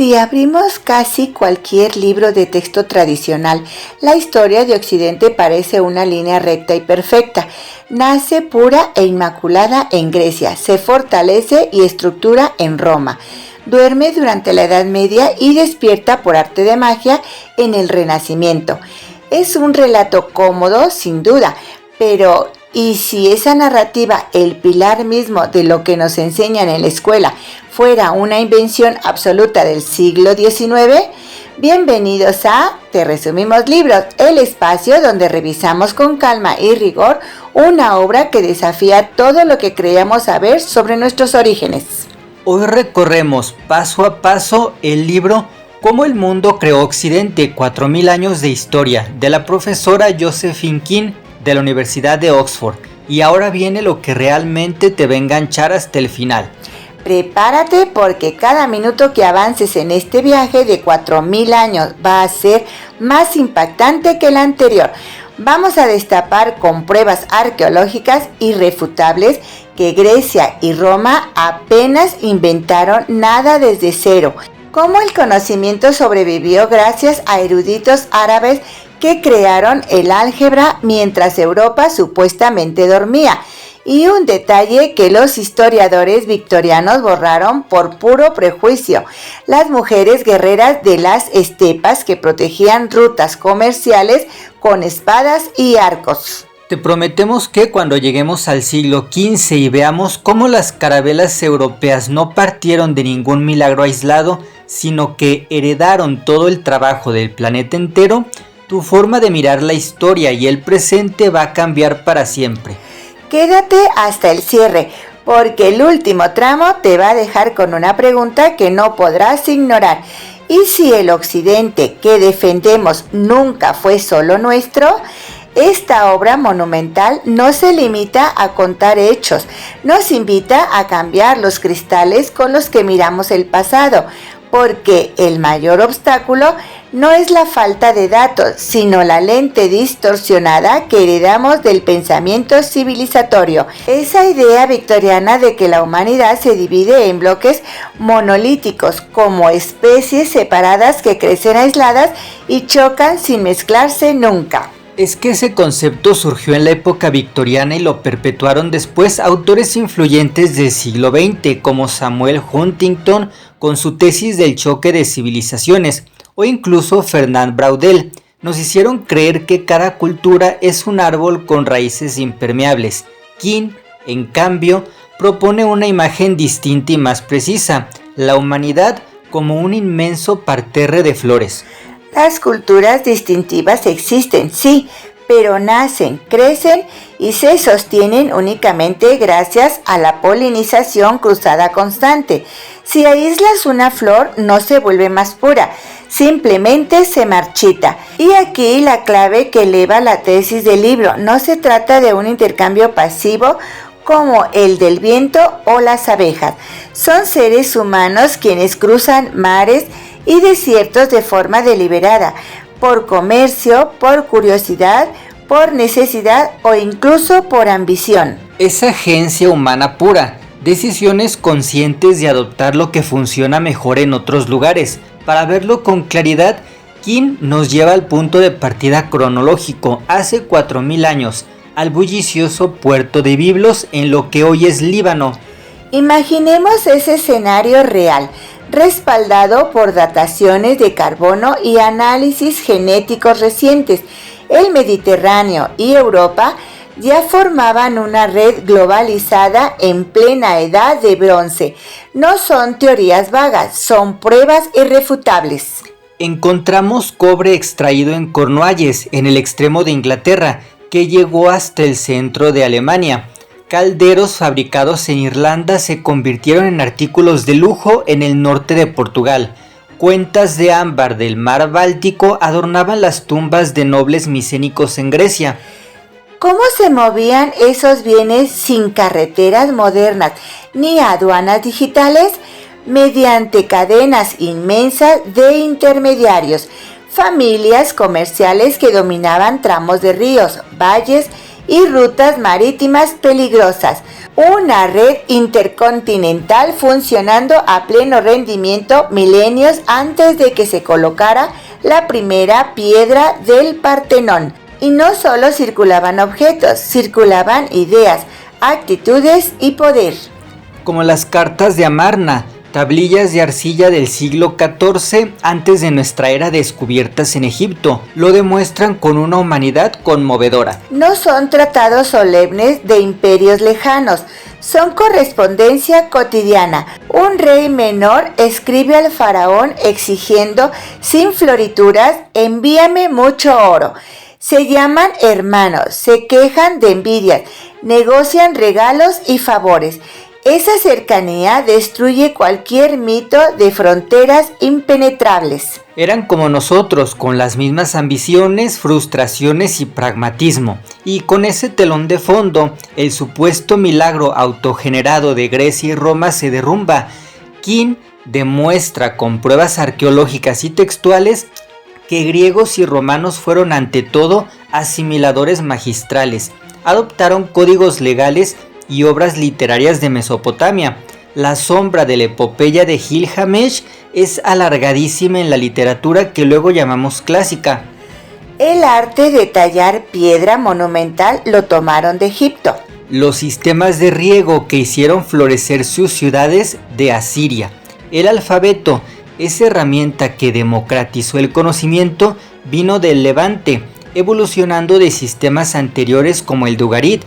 Si abrimos casi cualquier libro de texto tradicional, la historia de Occidente parece una línea recta y perfecta. Nace pura e inmaculada en Grecia, se fortalece y estructura en Roma. Duerme durante la Edad Media y despierta por arte de magia en el Renacimiento. Es un relato cómodo, sin duda, pero ¿y si esa narrativa, el pilar mismo de lo que nos enseñan en la escuela, fuera una invención absoluta del siglo XIX? Bienvenidos a Te Resumimos Libros, el espacio donde revisamos con calma y rigor una obra que desafía todo lo que creíamos saber sobre nuestros orígenes. Hoy recorremos paso a paso el libro Cómo el mundo creó Occidente, 4000 años de historia, de la profesora Josephine King de la Universidad de Oxford. Y ahora viene lo que realmente te va a enganchar hasta el final. Prepárate porque cada minuto que avances en este viaje de 4000 años va a ser más impactante que el anterior. Vamos a destapar con pruebas arqueológicas irrefutables que Grecia y Roma apenas inventaron nada desde cero. Cómo el conocimiento sobrevivió gracias a eruditos árabes que crearon el álgebra mientras Europa supuestamente dormía. Y un detalle que los historiadores victorianos borraron por puro prejuicio: las mujeres guerreras de las estepas que protegían rutas comerciales con espadas y arcos. Te prometemos que cuando lleguemos al siglo XV y veamos cómo las carabelas europeas no partieron de ningún milagro aislado, sino que heredaron todo el trabajo del planeta entero, tu forma de mirar la historia y el presente va a cambiar para siempre. Quédate hasta el cierre, porque el último tramo te va a dejar con una pregunta que no podrás ignorar. ¿Y si el Occidente que defendemos nunca fue solo nuestro? Esta obra monumental no se limita a contar hechos, nos invita a cambiar los cristales con los que miramos el pasado, porque el mayor obstáculo no es la falta de datos, sino la lente distorsionada que heredamos del pensamiento civilizatorio. Esa idea victoriana de que la humanidad se divide en bloques monolíticos, como especies separadas que crecen aisladas y chocan sin mezclarse nunca. Es que ese concepto surgió en la época victoriana y lo perpetuaron después autores influyentes del siglo XX como Samuel Huntington con su tesis del choque de civilizaciones, o incluso Fernand Braudel. Nos hicieron creer que cada cultura es un árbol con raíces impermeables. King, en cambio, propone una imagen distinta y más precisa: la humanidad como un inmenso parterre de flores. Las culturas distintivas existen, sí, pero nacen, crecen y se sostienen únicamente gracias a la polinización cruzada constante. Si aíslas una flor, no se vuelve más pura, simplemente se marchita. Y aquí la clave que eleva la tesis del libro: no se trata de un intercambio pasivo como el del viento o las abejas. Son seres humanos quienes cruzan mares y desiertos de forma deliberada, por comercio, por curiosidad, por necesidad o incluso por ambición. Es agencia humana pura, decisiones conscientes de adoptar lo que funciona mejor en otros lugares. Para verlo con claridad, King nos lleva al punto de partida cronológico, hace 4000 años, al bullicioso puerto de Biblos en lo que hoy es Líbano. Imaginemos ese escenario real, respaldado por dataciones de carbono y análisis genéticos recientes. El Mediterráneo y Europa ya formaban una red globalizada en plena edad de bronce. No son teorías vagas, son pruebas irrefutables. Encontramos cobre extraído en Cornualles, en el extremo de Inglaterra, que llegó hasta el centro de Alemania. Calderos fabricados en Irlanda se convirtieron en artículos de lujo en el norte de Portugal. Cuentas de ámbar del mar Báltico adornaban las tumbas de nobles micénicos en Grecia. ¿Cómo se movían esos bienes sin carreteras modernas ni aduanas digitales? Mediante cadenas inmensas de intermediarios, familias comerciales que dominaban tramos de ríos, valles y rutas marítimas peligrosas. una red intercontinental funcionando a pleno rendimiento milenios antes de que se colocara la primera piedra del Partenón. Y no solo circulaban objetos, circulaban ideas, actitudes y poder. Como las cartas de Amarna, tablillas de arcilla del siglo XIV antes de nuestra era descubiertas en Egipto, lo demuestran con una humanidad conmovedora. No son tratados solemnes de imperios lejanos, son correspondencia cotidiana. Un rey menor escribe al faraón exigiendo, sin florituras, envíame mucho oro. Se llaman hermanos, se quejan de envidias, negocian regalos y favores. Esa cercanía destruye cualquier mito de fronteras impenetrables. Eran como nosotros, con las mismas ambiciones, frustraciones y pragmatismo. Y con ese telón de fondo, el supuesto milagro autogenerado de Grecia y Roma se derrumba. King demuestra con pruebas arqueológicas y textuales que griegos y romanos fueron ante todo asimiladores magistrales. Adoptaron códigos legales y obras literarias de Mesopotamia. La sombra de la epopeya de Gilgamesh es alargadísima en la literatura que luego llamamos clásica. El arte de tallar piedra monumental lo tomaron de Egipto. Los sistemas de riego que hicieron florecer sus ciudades de Asiria. El alfabeto, esa herramienta que democratizó el conocimiento, vino del Levante, evolucionando de sistemas anteriores como el de Ugarit,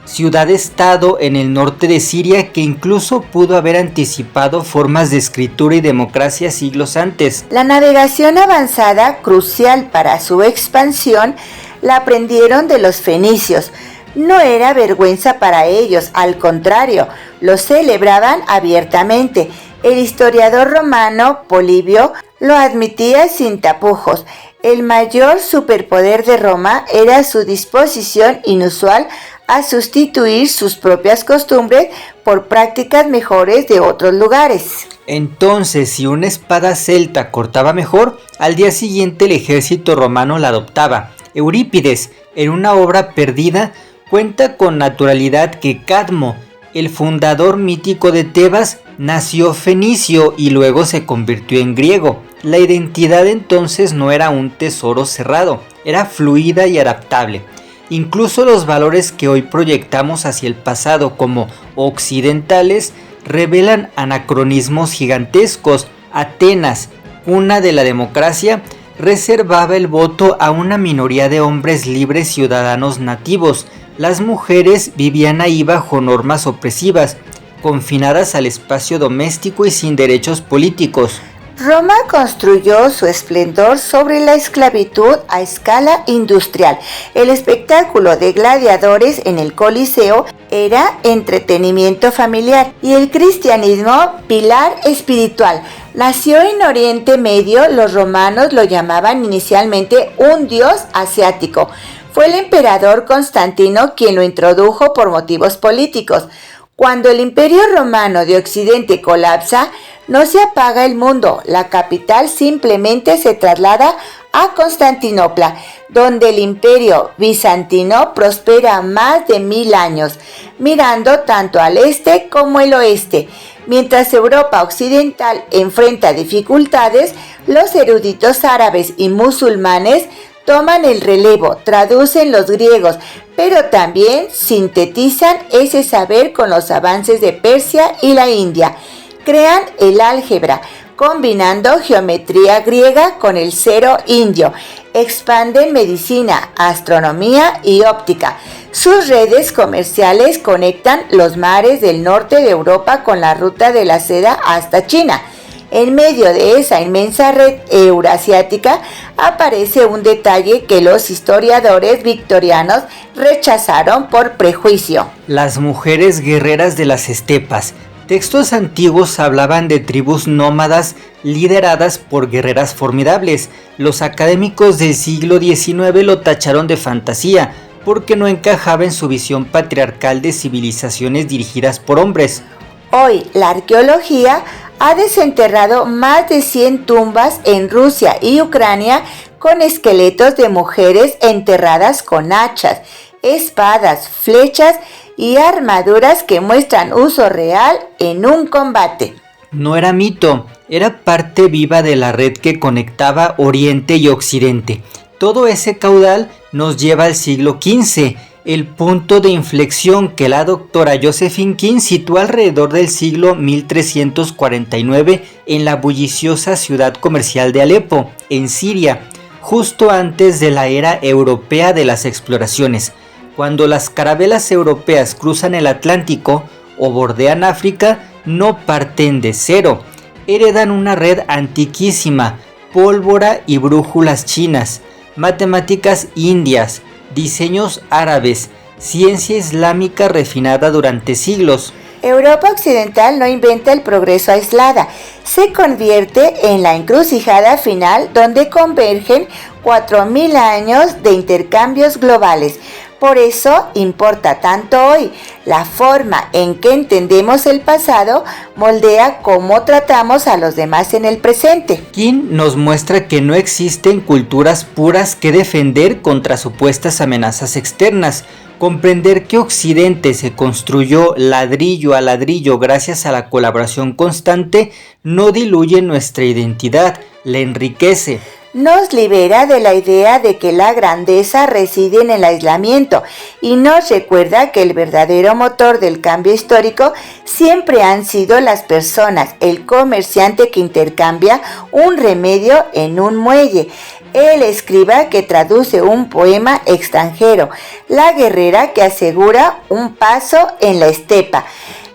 ciudad-estado en el norte de Siria que incluso pudo haber anticipado formas de escritura y democracia siglos antes. La navegación avanzada, crucial para su expansión, la aprendieron de los fenicios. No era vergüenza para ellos, al contrario, lo celebraban abiertamente. El historiador romano Polibio lo admitía sin tapujos. El mayor superpoder de Roma era su disposición inusual a sustituir sus propias costumbres por prácticas mejores de otros lugares. Entonces, si una espada celta cortaba mejor, al día siguiente el ejército romano la adoptaba. Eurípides, en una obra perdida, cuenta con naturalidad que Cadmo, el fundador mítico de Tebas, nació fenicio y luego se convirtió en griego. La identidad entonces no era un tesoro cerrado, era fluida y adaptable. Incluso los valores que hoy proyectamos hacia el pasado como occidentales revelan anacronismos gigantescos. Atenas, cuna de la democracia, reservaba el voto a una minoría de hombres libres ciudadanos nativos. Las mujeres vivían ahí bajo normas opresivas, confinadas al espacio doméstico y sin derechos políticos. Roma construyó su esplendor sobre la esclavitud a escala industrial. El espectáculo de gladiadores en el Coliseo era entretenimiento familiar y el cristianismo pilar espiritual. Nació en Oriente Medio, los romanos lo llamaban inicialmente un dios asiático. Fue el emperador Constantino quien lo introdujo por motivos políticos. Cuando el Imperio Romano de Occidente colapsa, no se apaga el mundo, la capital simplemente se traslada a Constantinopla, donde el Imperio bizantino prospera más de 1000 años, mirando tanto al este como el oeste. Mientras Europa occidental enfrenta dificultades, los eruditos árabes y musulmanes toman el relevo, traducen los griegos, pero también sintetizan ese saber con los avances de Persia y la India. Crean el álgebra, combinando geometría griega con el cero indio. Expanden medicina, astronomía y óptica. Sus redes comerciales conectan los mares del norte de Europa con la ruta de la seda hasta China. En medio de esa inmensa red eurasiática aparece un detalle que los historiadores victorianos rechazaron por prejuicio. Las mujeres guerreras de las estepas. Textos antiguos hablaban de tribus nómadas lideradas por guerreras formidables. Los académicos del siglo XIX lo tacharon de fantasía porque no encajaba en su visión patriarcal de civilizaciones dirigidas por hombres. Hoy la arqueología ha desenterrado más de 100 tumbas en Rusia y Ucrania con esqueletos de mujeres enterradas con hachas, espadas, flechas y armaduras que muestran uso real en un combate. No era mito, era parte viva de la red que conectaba Oriente y Occidente. Todo ese caudal nos lleva al siglo XV, el punto de inflexión que la doctora Josephine King situó alrededor del siglo 1349 en la bulliciosa ciudad comercial de Alepo, en Siria, justo antes de la era europea de las exploraciones. Cuando las carabelas europeas cruzan el Atlántico o bordean África, no parten de cero, heredan una red antiquísima, pólvora y brújulas chinas, matemáticas indias, diseños árabes, ciencia islámica refinada durante siglos. Europa Occidental no inventa el progreso aislada, se convierte en la encrucijada final donde convergen 4.000 años de intercambios globales. Por eso importa tanto hoy. La forma en que entendemos el pasado moldea cómo tratamos a los demás en el presente. King nos muestra que no existen culturas puras que defender contra supuestas amenazas externas. Comprender que Occidente se construyó ladrillo a ladrillo gracias a la colaboración constante no diluye nuestra identidad, la enriquece. Nos libera de la idea de que la grandeza reside en el aislamiento y nos recuerda que el verdadero motor del cambio histórico siempre han sido las personas, el comerciante que intercambia un remedio en un muelle, el escriba que traduce un poema extranjero, la guerrera que asegura un paso en la estepa.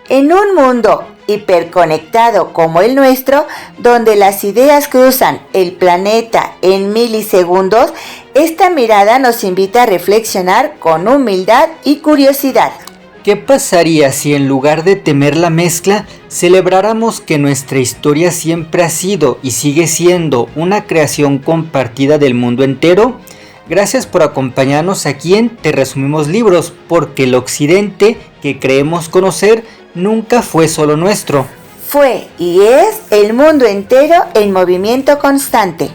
En un mundo hiperconectado como el nuestro, donde las ideas cruzan el planeta en milisegundos, esta mirada nos invita a reflexionar con humildad y curiosidad. ¿Qué pasaría si en lugar de temer la mezcla, celebráramos que nuestra historia siempre ha sido y sigue siendo una creación compartida del mundo entero? Gracias por acompañarnos aquí en Te Resumimos Libros, porque el Occidente que creemos conocer nunca fue solo nuestro. Fue y es el mundo entero en movimiento constante.